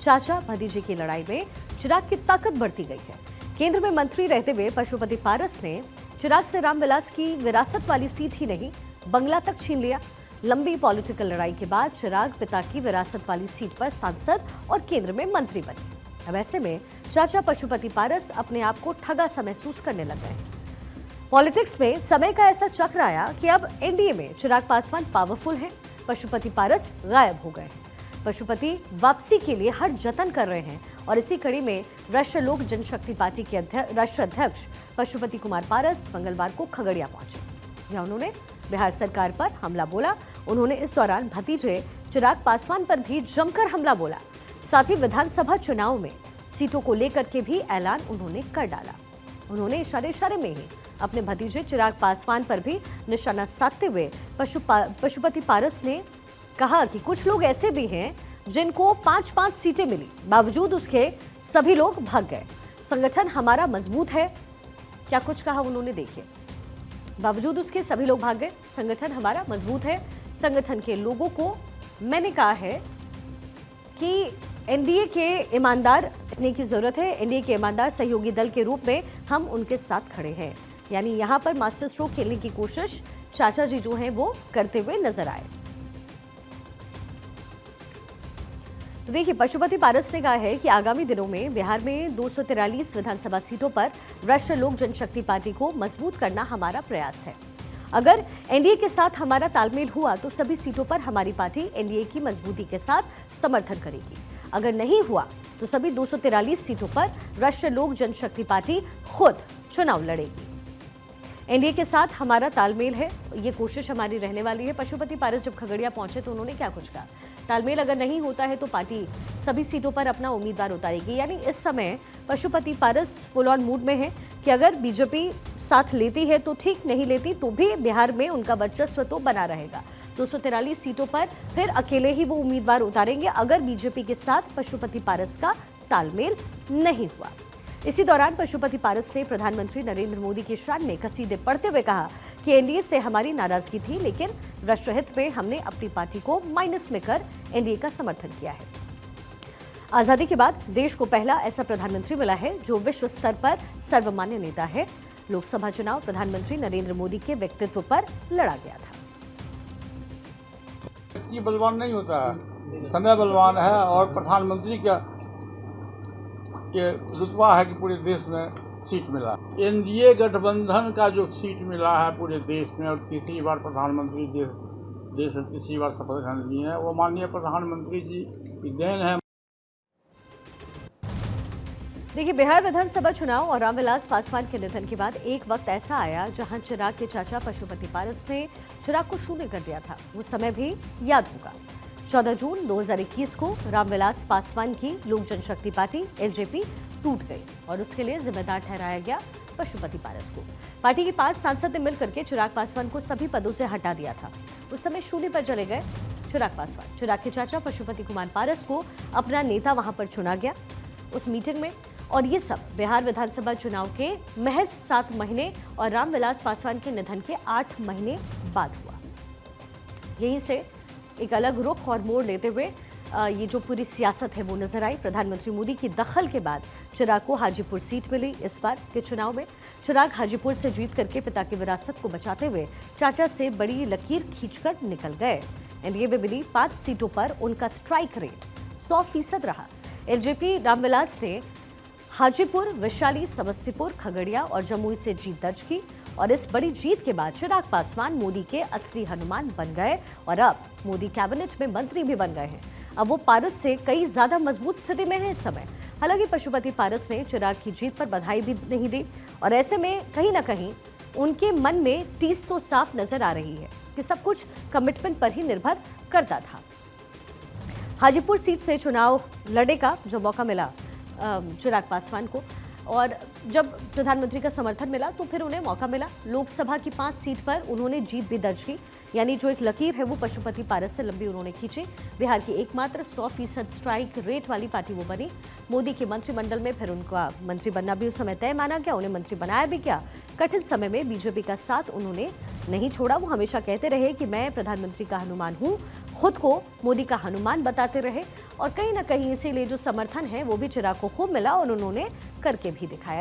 चाचा भतीजे की लड़ाई में चिराग की ताकत बढ़ती गई है। केंद्र में मंत्री रहते हुए पशुपति पारस ने चिराग से रामविलास की विरासत वाली सीट ही नहीं, बंगला तक छीन लिया। लंबी पॉलिटिकल लड़ाई के बाद चिराग पिता की विरासत वाली सीट पर सांसद और केंद्र में मंत्री बने। अब ऐसे में चाचा पशुपति पारस अपने आप को ठगा सा महसूस करने लग गए हैं। पॉलिटिक्स में समय का ऐसा चक्र आया कि अब एनडीए में चिराग पासवान पावरफुल हैं, पशुपति पारस गायब हो गए हैं। पशुपति वापसी के लिए हर जतन कर रहे हैं और इसी कड़ी में राष्ट्रीय लोक जनशक्ति पार्टी के राष्ट्रीय अध्यक्ष पशुपति कुमार पारस मंगलवार को खगड़िया पहुंचे, जहां उन्होंने बिहार सरकार पर हमला बोला। उन्होंने इस दौरान भतीजे चिराग पासवान पर भी जमकर हमला बोला। साथ ही विधानसभा चुनाव में सीटों को लेकर के भी ऐलान उन्होंने कर डाला। उन्होंने इशारे में ही अपने भतीजे चिराग पासवान पर भी निशाना साधते हुए पशुपति पारस ने कहा कि कुछ लोग ऐसे भी हैं जिनको 5-5 सीटें मिली, बावजूद उसके सभी लोग भाग गए। संगठन हमारा मजबूत है, क्या कुछ कहा उन्होंने, देखिए। बावजूद उसके सभी लोग भाग गए, संगठन हमारा मजबूत है। संगठन के लोगों को मैंने कहा है कि एनडीए के ईमानदार रखने की जरूरत है, एनडीए के ईमानदार सहयोगी दल के रूप में हम उनके साथ खड़े हैं। यानी यहां पर मास्टर स्ट्रोक खेलने की कोशिश चाचा जी जो हैं वो करते हुए नजर आए। तो देखिए, पशुपति पारस ने कहा है कि आगामी दिनों में बिहार में 243 विधानसभा सीटों पर राष्ट्रीय लोक जनशक्ति पार्टी को मजबूत करना हमारा प्रयास है। अगर एनडीए के साथ हमारा तालमेल हुआ तो सभी सीटों पर हमारी पार्टी एनडीए की मजबूती के साथ समर्थन करेगी। अगर नहीं हुआ तो सभी 243 सीटों पर राष्ट्रीय लोक जनशक्ति पार्टी खुद चुनाव लड़ेगी। एनडीए के साथ हमारा तालमेल है, ये कोशिश हमारी रहने वाली है। पशुपति पारस जब खगड़िया पहुंचे तो उन्होंने क्या कुछ कहा, तालमेल अगर नहीं होता है तो पार्टी सभी सीटों पर अपना उम्मीदवार उतारेगी। यानी इस समय पशुपति पारस फुल ऑन मूड में है कि अगर बीजेपी साथ लेती है तो ठीक, नहीं लेती तो भी बिहार में उनका वर्चस्व तो बना रहेगा। 243 सीटों पर फिर अकेले ही वो उम्मीदवार उतारेंगे अगर बीजेपी के साथ पशुपति पारस का तालमेल नहीं हुआ। इसी दौरान पशुपति पारस ने प्रधानमंत्री नरेंद्र मोदी की शान में कसीदे पढ़ते हुए कहा कि एनडीए से हमारी नाराजगी थी, लेकिन राष्ट्रहित में हमने अपनी पार्टी को माइनस में कर एनडीए का समर्थन किया है। आजादी के बाद देश को पहला ऐसा प्रधानमंत्री मिला है जो विश्व स्तर पर सर्वमान्य नेता है। लोकसभा चुनाव प्रधानमंत्री नरेंद्र मोदी के व्यक्तित्व पर लड़ा गया था। ये बलवान नहीं होता है, समय बलवान है और प्रधानमंत्री का ये रुतबा है कि पूरे देश में सीट मिला। एनडीए गठबंधन का जो सीट मिला है पूरे देश में और तीसरी बार प्रधानमंत्री देश में तीसरी बार शपथ ग्रहण लिए हैं, वो माननीय प्रधानमंत्री जी की देन है। देखिए, बिहार विधानसभा चुनाव और रामविलास पासवान के निधन के बाद एक वक्त ऐसा आया जहां चिराग के चाचा पशुपति पारस ने चिराग को शून्य कर दिया था। वो समय भी याद होगा। 14 जून 2021 को रामविलास पासवान की लोक जनशक्ति पार्टी एलजेपी टूट गई और उसके लिए जिम्मेदार ठहराया गया पशुपति पारस को। पार्टी के 5 सांसद ने मिलकर के चिराग पासवान को सभी पदों से हटा दिया था। उस समय शून्य पर चले गए चिराग पासवान। चिराग के चाचा पशुपति कुमार पारस को अपना नेता वहां पर चुना गया उस मीटिंग में, और ये सब बिहार विधानसभा चुनाव के महज 7 महीने और रामविलास पासवान के निधन के 8 महीने बाद हुआ। यहीं से एक अलग रुख और मोड़ लेते हुए ये जो पूरी सियासत है वो नजर आई। प्रधानमंत्री मोदी की दखल के बाद चिराग को हाजीपुर सीट मिली। इस बार के चुनाव में चिराग हाजीपुर से जीत करके पिता की विरासत को बचाते हुए चाचा से बड़ी लकीर खींचकर निकल गए। एनडीए में मिली 5 सीटों पर उनका स्ट्राइक रेट 100% रहा। एलजेपी रामविलास ने हाजीपुर, वैशाली, समस्तीपुर, खगड़िया और जमुई से जीत दर्ज की और इस बड़ी जीत के बाद चिराग पासवान मोदी के असली हनुमान बन गए और अब मोदी कैबिनेट में मंत्री भी बन गए हैं। अब वो पारस से कई ज्यादा मजबूत स्थिति में है इस समय। हालांकि पशुपति पारस ने चिराग की जीत पर बधाई भी नहीं दी और ऐसे में कहीं ना कहीं उनके मन में टीस तो साफ नजर आ रही है कि सब कुछ कमिटमेंट पर ही निर्भर करता था। हाजीपुर सीट से चुनाव लड़ने का जो मौका मिला चिराग पासवान को, और जब प्रधानमंत्री का समर्थन मिला तो फिर उन्हें मौका मिला। लोकसभा की 5 सीट पर उन्होंने जीत भी दर्ज की, यानी जो एक लकीर है वो पशुपति पारस से लंबी उन्होंने खींची। बिहार की एकमात्र 100% स्ट्राइक रेट वाली पार्टी वो बनी। मोदी के मंत्रिमंडल में फिर उनका मंत्री बनना भी उस समय तय माना गया, उन्हें मंत्री बनाया भी गया। कठिन समय में बीजेपी का साथ उन्होंने नहीं छोड़ा। वो हमेशा कहते रहे कि मैं प्रधानमंत्री का हनुमान हूँ, खुद को मोदी का हनुमान बताते रहे और कहीं ना कहीं इसीलिए जो समर्थन है वो भी चिराग को खूब मिला और उन्होंने करके भी दिखाया।